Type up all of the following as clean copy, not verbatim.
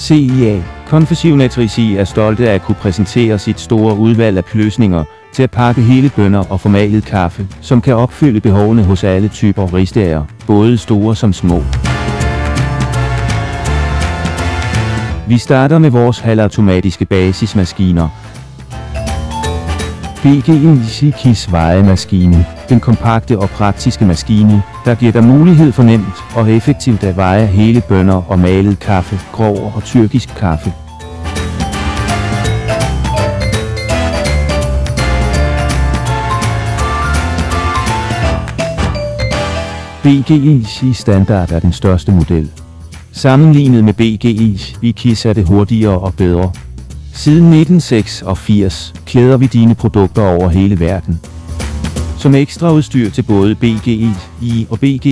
CIA Confectionerie er stolte af at kunne præsentere sit store udvalg af løsninger til at pakke hele bønner og formalet kaffe, som kan opfylde behovene hos alle typer ristager, både store som små. Vi starter med vores halvautomatiske basismaskiner. BG KISS vejemaskine, den kompakte og praktiske maskine, der giver dig mulighed for nemt og effektivt at veje hele bønner og malet kaffe, grov og tyrkisk kaffe. BG Standard er den største model. Sammenlignet med BG KISS er det hurtigere og bedre. Siden 1986 klæder vi dine produkter over hele verden. Som ekstra udstyr til både BG og BG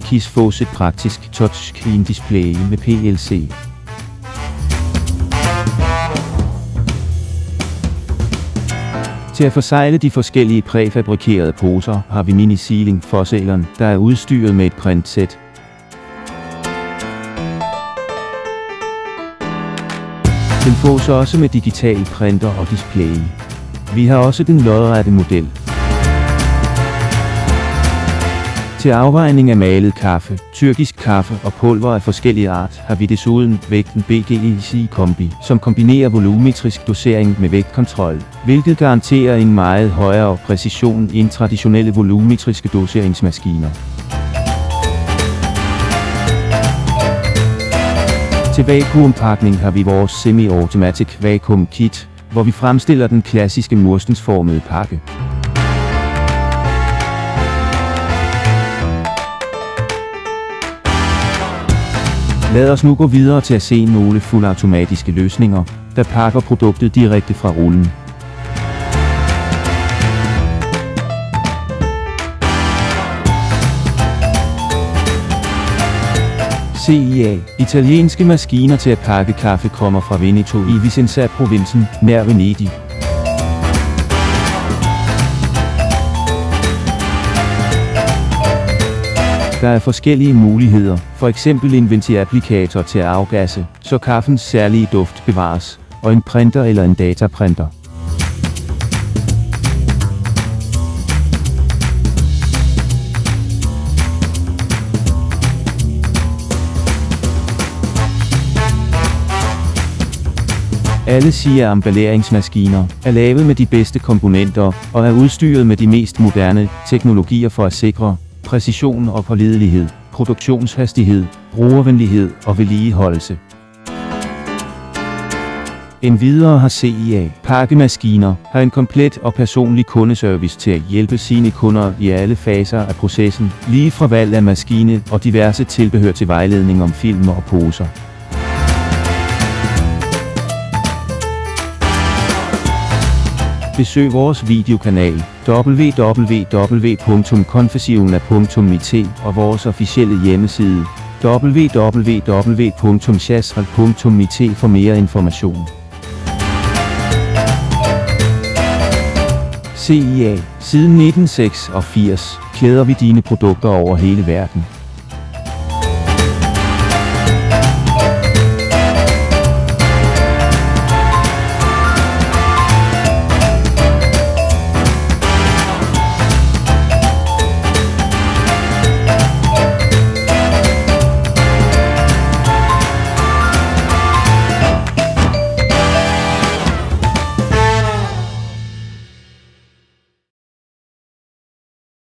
KISS fås et praktisk touchscreen display med PLC. Til at forsegle de forskellige præfabrikerede poser har vi mini-sealing forseleren, der er udstyret med et printsæt. Den fås også med digital printer og display. Vi har også den lodrette model. Til afvejning af malet kaffe, tyrkisk kaffe og pulver af forskellige art har vi desuden vægten BG Kombi, som kombinerer volumetrisk dosering med vægtkontrol, hvilket garanterer en meget højere præcision end traditionelle volumetriske doseringsmaskiner. Til vakuumpakning har vi vores Semi-Automatic Vacuum Kit, hvor vi fremstiller den klassiske murstensformede pakke. Lad os nu gå videre til at se nogle fuldautomatiske løsninger, der pakker produktet direkte fra rullen. CIA italienske maskiner til at pakke kaffe kommer fra Veneto i Vicenza-provinsen, nær Venedig. Der er forskellige muligheder, for eksempel en ventiapplikator til at afgasse, så kaffens særlige duft bevares, og en printer eller en dataprinter. Alle emballeringsmaskiner er lavet med de bedste komponenter og er udstyret med de mest moderne teknologier for at sikre præcision og pålidelighed, produktionshastighed, brugervenlighed og vedligeholdelse. Endvidere har CIA pakkemaskiner har en komplet og personlig kundeservice til at hjælpe sine kunder i alle faser af processen, lige fra valg af maskine og diverse tilbehør til vejledning om film og poser. Besøg vores videokanal www.confectiona.it og vores officielle hjemmeside www.chasral.it for mere information. CIA. Siden 1986 klæder vi dine produkter over hele verden.